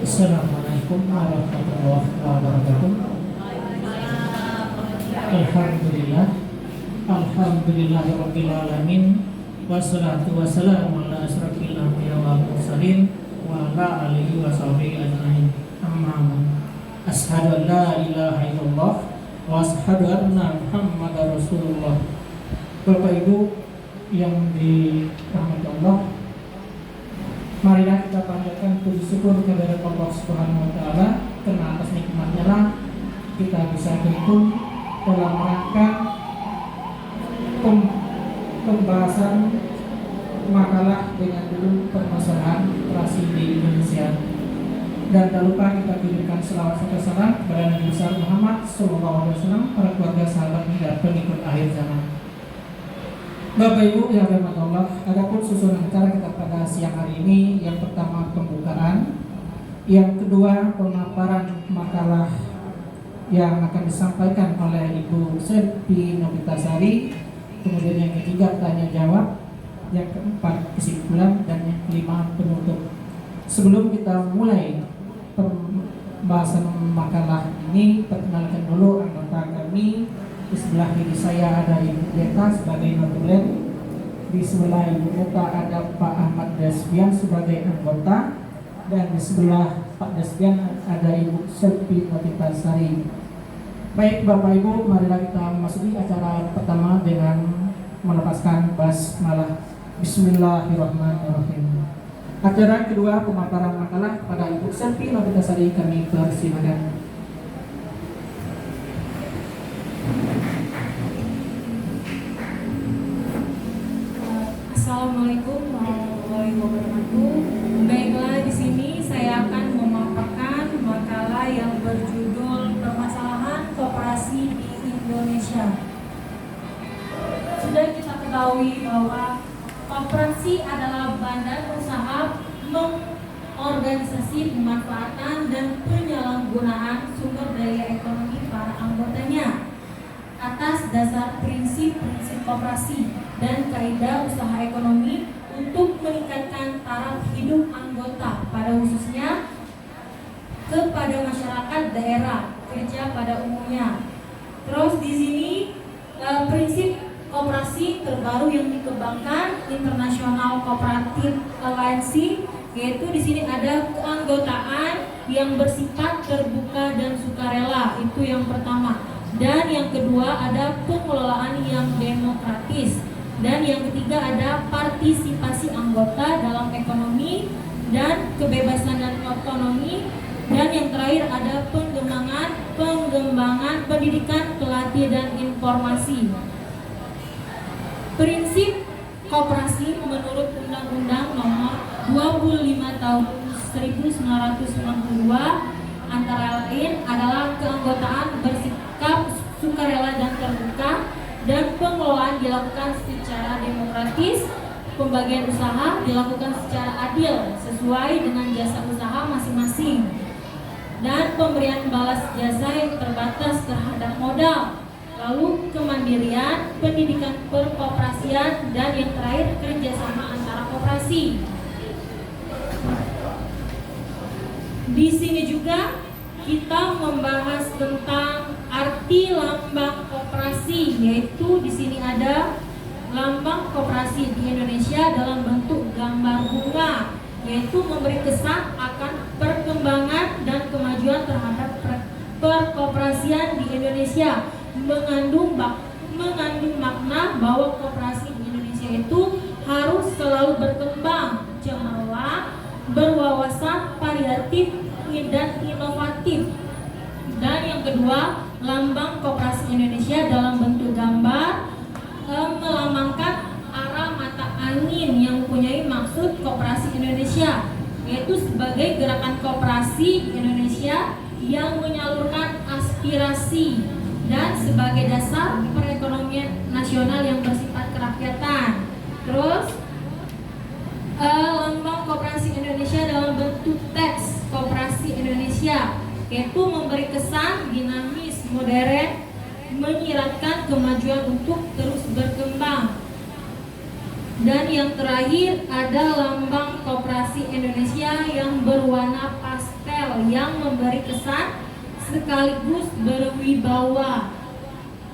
Assalamualaikum warahmatullahi wabarakatuh. Alhamdulillah, alhamdulillahirabbil alamin. Wassalatu wassalamu ala asyrofil anbiya'i wal mursalin wa ala alihi washabihi ajmain. Amma ba'd. Asyhadu an la ilaha illallah wa asyhadu anna Muhammadar Rasulullah. Bapak Ibu yang dirahmati Allah, marilah kita panjatkan puji syukur kepada Allah Subhanahu wa taala karena atas nikmatnya lah kita bisa berkumpul dalam rangka pembahasan makalah dengan judul permasalahan operasi di Indonesia. Dan tak lupa kita kirimkan selawat serta salam kepada Nabi besar Muhammad SAW, para keluarga sahabat dan pengikut akhir zaman. Bapak Ibu yang dirahmati Allah, adapun susunan acara kita pada siang hari ini, yang pertama pembukaan, yang kedua pemaparan makalah yang akan disampaikan oleh Ibu Selvi Novitasari, kemudian yang ketiga tanya jawab, yang keempat kesimpulan, dan yang kelima penutup. Sebelum kita mulai pembahasan makalah ini, perkenalkan dulu anggota kami. Di sebelah kiri saya ada Ibu Beta sebagai notulen. Di sebelah Ibu Beta ada Pak Ahmad Desvian sebagai anggota. Dan di sebelah Pak Desvian ada Ibu Selvi Novitasari. Baik Bapak Ibu, marilah kita memasuki acara pertama dengan melepaskan basmalah. Bismillahirrahmanirrahim. Acara kedua pemaparan makalah pada Ibu Selvi Novitasari, kami persilakan. Assalamualaikum warahmatullahi wabarakatuh. Baiklah, di sini saya akan memaparkan makalah yang berjudul Permasalahan Koperasi di Indonesia. Sudah kita ketahui bahwa koperasi adalah badan usaha mengorganisasi pemanfaatan dan penyalahgunaan sumber daya ekonomi para anggotanya atas dasar prinsip-prinsip koperasi dan kaidah usaha ekonomi untuk meningkatkan taraf hidup anggota, pada khususnya kepada masyarakat daerah kerja pada umumnya. Terus di sini prinsip koperasi terbaru yang dikembangkan International Cooperative Alliance, yaitu di sini ada keanggotaan yang bersifat terbuka dan sukarela, itu yang pertama. Dan yang kedua ada pengelolaan yang demokratis. Dan yang ketiga ada partisipasi anggota dalam ekonomi dan kebebasan dan otonomi. Dan yang terakhir ada pengembangan pendidikan, pelatihan dan informasi. Prinsip koperasi menurut Undang-Undang Nomor 25 Tahun 1992 antara lain adalah keanggotaan bersikap sukarela dan terbuka, dan pengelolaan dilakukan secara demokratis, pembagian usaha dilakukan secara adil sesuai dengan jasa usaha masing-masing, dan pemberian balas jasa yang terbatas terhadap modal, lalu kemandirian, pendidikan perkoperasian, dan yang terakhir kerjasama antara koperasi. Di sini juga kita membahas tentang arti lambang koperasi, yaitu di sini ada lambang koperasi di Indonesia dalam bentuk gambar bunga, yaitu memberi kesan akan perkembangan dan kemajuan terhadap perkoperasian di Indonesia, mengandung makna bahwa koperasi di Indonesia itu harus selalu berkembang, cemerlang, berwawasan variatif dan inovatif. Dan yang kedua, lambang koperasi Indonesia dalam bentuk gambar melambangkan arah mata angin yang mempunyai maksud koperasi Indonesia, yaitu sebagai gerakan koperasi di Indonesia yang menyalurkan aspirasi dan sebagai dasar perekonomian nasional yang bersifat kerakyatan. Terus lambang koperasi Indonesia dalam bentuk teks koperasi Indonesia, yaitu memberi kesan dinamis, modern, menyiratkan kemajuan untuk terus berkembang. Dan yang terakhir ada lambang koperasi Indonesia yang berwarna pastel, stempel yang memberi kesan sekaligus berwibawa.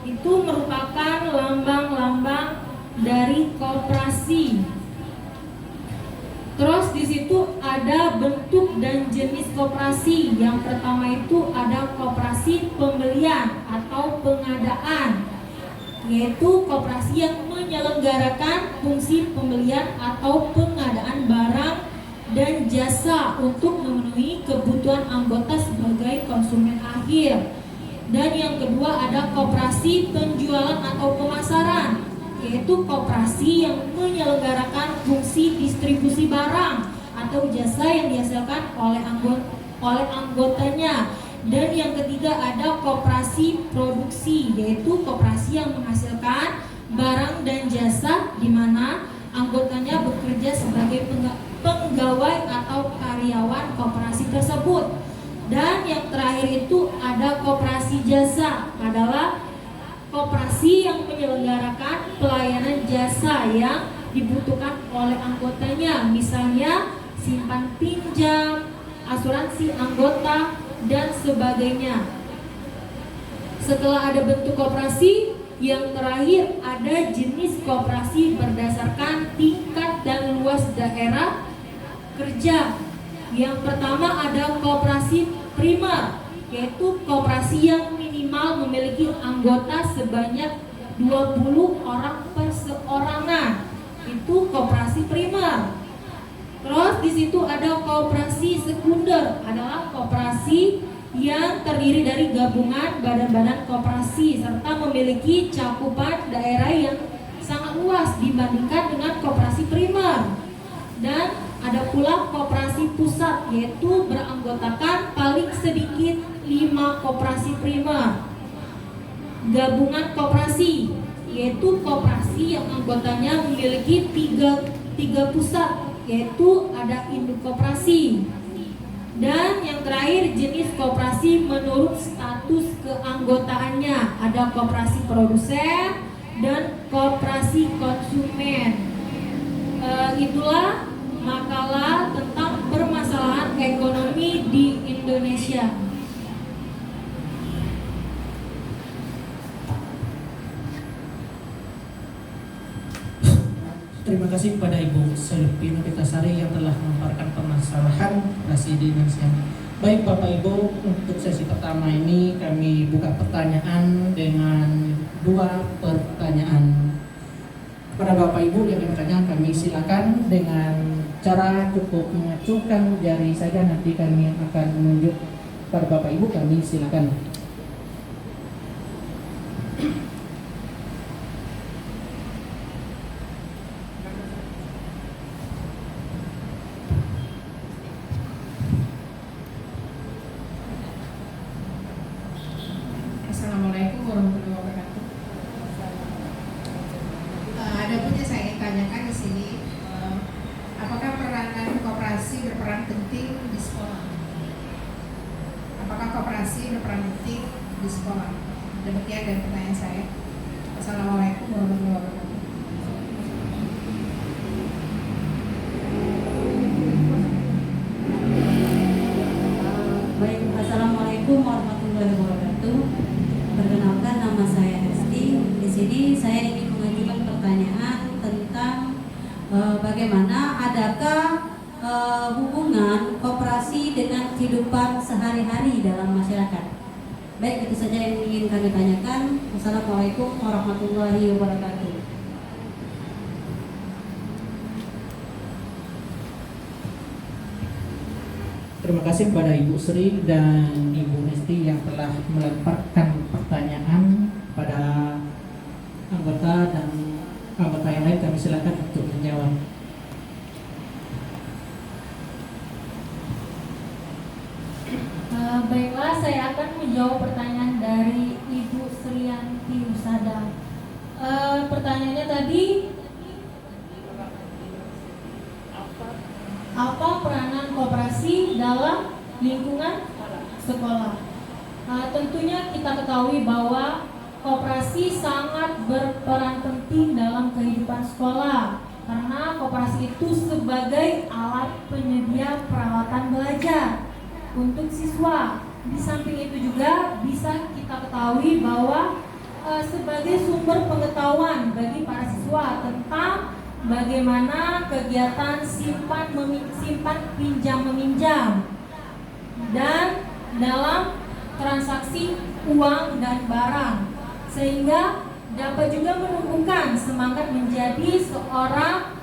Itu merupakan lambang-lambang dari koperasi. Terus di situ ada bentuk dan jenis koperasi. Yang pertama itu ada koperasi pembelian atau pengadaan, yaitu koperasi yang menyelenggarakan fungsi pembelian atau pengadaan barang dan jasa untuk memenuhi kebutuhan anggota sebagai konsumen akhir. Dan yang kedua ada koperasi penjualan atau pemasaran, yaitu koperasi yang menyelenggarakan fungsi distribusi barang atau jasa yang dihasilkan oleh anggotanya. Dan yang ketiga ada koperasi produksi, yaitu koperasi yang menghasilkan barang dan jasa di mana anggotanya bekerja sebagai pegawai atau karyawan koperasi tersebut. Dan yang terakhir itu ada koperasi jasa, adalah koperasi yang menyelenggarakan pelayanan jasa yang dibutuhkan oleh anggotanya, misalnya simpan pinjam, asuransi anggota, dan sebagainya. Setelah ada bentuk koperasi, yang terakhir ada jenis koperasi berdasarkan tingkat dan luas daerah kerja. Yang pertama ada koperasi primer, yaitu koperasi yang minimal memiliki anggota sebanyak 20 orang perseorangan. Itu koperasi primer. Terus di situ ada koperasi sekunder, adalah koperasi yang terdiri dari gabungan badan-badan koperasi serta memiliki cakupan daerah yang sangat luas dibandingkan dengan koperasi primer. Dan ada pula koperasi pusat, yaitu beranggotakan paling sedikit 5 koperasi primer. Gabungan koperasi, yaitu koperasi yang anggotanya memiliki tiga pusat, yaitu ada induk koperasi. Dan yang terakhir jenis koperasi menurut status keanggotaannya, ada koperasi produsen dan koperasi konsumen. Itulah makalah tentang permasalahan ekonomi di Indonesia. Terima kasih kepada Ibu Selvi Novitasari yang telah memaparkan permasalahan koperasi di Indonesia. Baik Bapak Ibu, untuk sesi pertama ini kami buka pertanyaan dengan 2 pertanyaan. Kepada Bapak Ibu yang bertanya, kami silakan dengan cara cukup mengacungkan jari saja, nanti kami akan menunjuk pada Bapak Ibu, kami silakan. Assalamualaikum warahmatullahi wabarakatuh. Adapun yang saya ingin tanyakan di sini, apakah peranan koperasi berperan penting di sekolah? Apakah koperasi berperan penting di sekolah? Demikian dari pertanyaan saya. Assalamualaikum warahmatullahi wabarakatuh. Baik, Assalamualaikum warahmatullahi wabarakatuh. Perkenalkan, nama saya Esti. Di sini saya ingin mengajukan pertanyaan tentang bagaimana adakah hubungan koperasi dengan kehidupan sehari-hari dalam masyarakat. Baik, itu saja yang ingin kami tanyakan. Wassalamualaikum warahmatullahi wabarakatuh. Terima kasih kepada Ibu Sri dan Ibu Nesti yang telah melemparkan pertanyaan pada anggota dan anggota yang lain. Kami silakan untuk menjawab. Baiklah, saya akan menjawab pertanyaan dari Ibu Sriyanti Usada. Pertanyaannya tadi, apa peranan koperasi dalam lingkungan sekolah? Tentunya kita ketahui bahwa koperasi sangat berperan penting dalam kehidupan sekolah, karena koperasi itu sebagai alat penyedia peralatan belajar. untuk siswa. Di samping itu juga bisa kita ketahui bahwa sebagai sumber pengetahuan bagi para siswa tentang bagaimana kegiatan simpan pinjam meminjam dan dalam transaksi uang dan barang, sehingga dapat juga menumbuhkan semangat menjadi seorang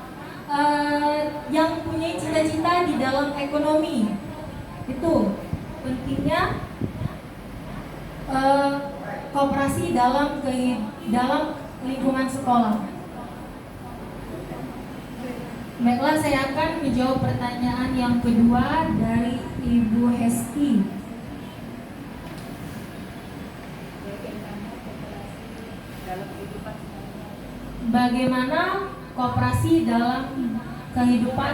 yang punya cita-cita di dalam ekonomi. Itu pentingnya koperasi dalam lingkungan sekolah. Baiklah, saya akan menjawab pertanyaan yang kedua dari Ibu Hesti. Bagaimana koperasi dalam kehidupan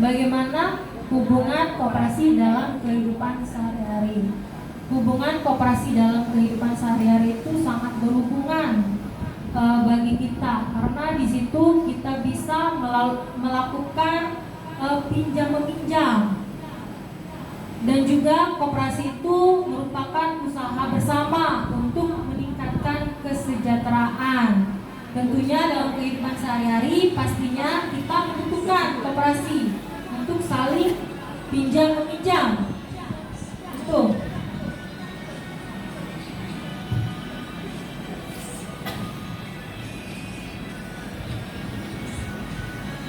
bagaimana hubungan koperasi dalam kehidupan sehari-hari? Hubungan koperasi dalam kehidupan sehari-hari itu sangat berhubungan bagi kita, karena di situ kita bisa melakukan pinjam meminjam, dan juga koperasi itu merupakan usaha bersama untuk meningkatkan kesejahteraan. Tentunya dalam kehidupan sehari-hari pastinya kita membutuhkan koperasi untuk saling pinjam meminjam. Itu.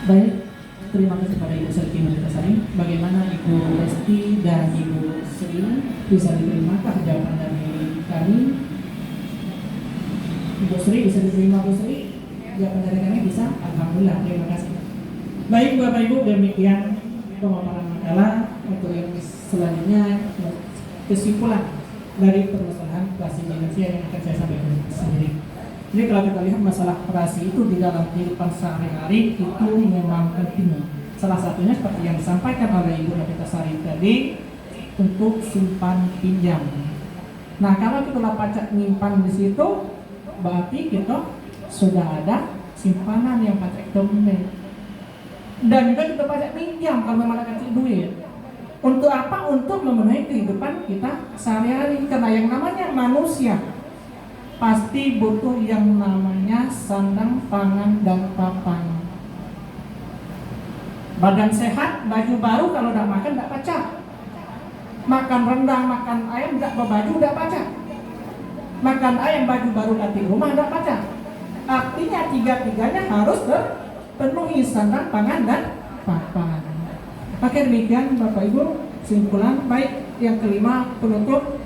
Baik, terima kasih pada Ibu Serti Nurlitasari. Bagaimana Ibu Lesti dan Ibu Sri, bisa diterimakah jawaban dari kami? Ibu Sri bisa diterima, Bu Sri? Jawaban dari kami bisa? Alhamdulillah, terima kasih. Baik Bapak Ibu, demikian pemaparan makalah. Untuk yang selanjutnya, kesimpulan dari permasalahan operasi finansial yang akan saya sampaikan sendiri. Jadi kalau kita lihat masalah operasi itu di dalam kehidupan sehari-hari itu memang penting. Salah satunya seperti yang disampaikan oleh Ibu Nurlitasari tadi, untuk simpan pinjam. Nah, kalau kita pacak nyimpan di situ, berarti kita sudah ada simpanan yang pacak domain. Dan juga kita pacak pinjam kalau memang ada kecil duit. Untuk apa? Untuk memenuhi kehidupan kita sehari-hari. Karena yang namanya manusia pasti butuh yang namanya sandang, pangan, dan papan. Badan sehat, baju baru, kalau udah makan tidak pacak. Makan rendang, makan ayam, tidak berbaju, tidak pacak. Makan ayam, baju baru, ganti rumah, tidak pacak. Artinya tiga-tiganya harus terpenuhi, sandang, pangan, dan papan. Oke, demikian Bapak Ibu kesimpulan. Baik, yang kelima, penutup.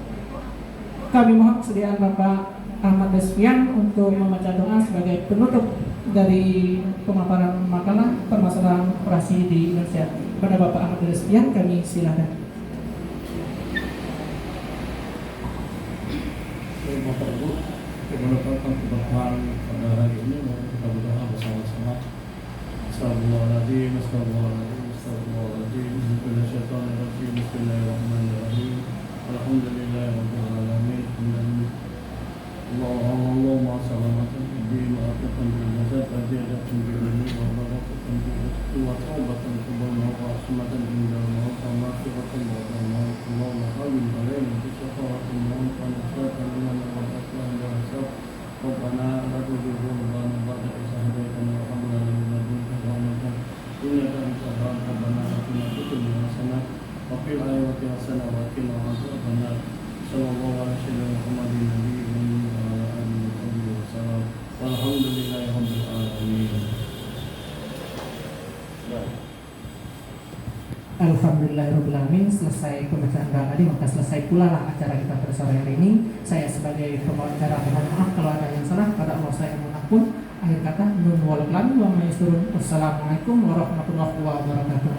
Kami mohon kesediaan Bapak Ahmad Desvian untuk membaca doa sebagai penutup dari pemaparan makalah permasalahan operasi di Indonesia. Pada Bapak Ahmad Desvian kami silakan. Bapak Ibu, kita mendapatkan keberkahan pada hari ini. Mari kita berdoa bersama-sama. Astagfirullahaladzim, astagfirullahaladzim, astagfirullahaladzim. Bismillahirrahmanirrahim, bismillahirrahmanirrahim. Alhamdulillahirabbil alamin. Allahumma salamatan fid din wa afatan fil jasad wa ziyadatan fil ilmi wa barakatan fil rizqi wa tawbatan qabla al-maut wa rahmatan inda al-maut wa maghfiratan ba'da al-maut. Allahumma hawwin alaina bi shafa'ati al-maut wa najatan lana wa aslan wa hisab. Rabbana la tuzigh qulubana ba'da idh hadaytana wa hab lana min ladunka rahmatan innaka antal wahhab. Rabbana atina fid dunya hasanah wa fil akhirati hasanah wa qina adzaban nar. Sallallahu alaihi wasallam Muhammadin nabiyyin walhamdulillahirabbil alamin. Alhamdulillahirabbil alamin. Selesai pembacaan doa tadi, maka selesai pula lah acara kita pada sore hari ini. Saya sebagai pembicara mohon maaf kalau ada yang salah. Pada Allah saya mohon ampun. Akhir kata, nun wal qalam wa ma yasturun. Wassalamualaikum warahmatullahi wabarakatuh.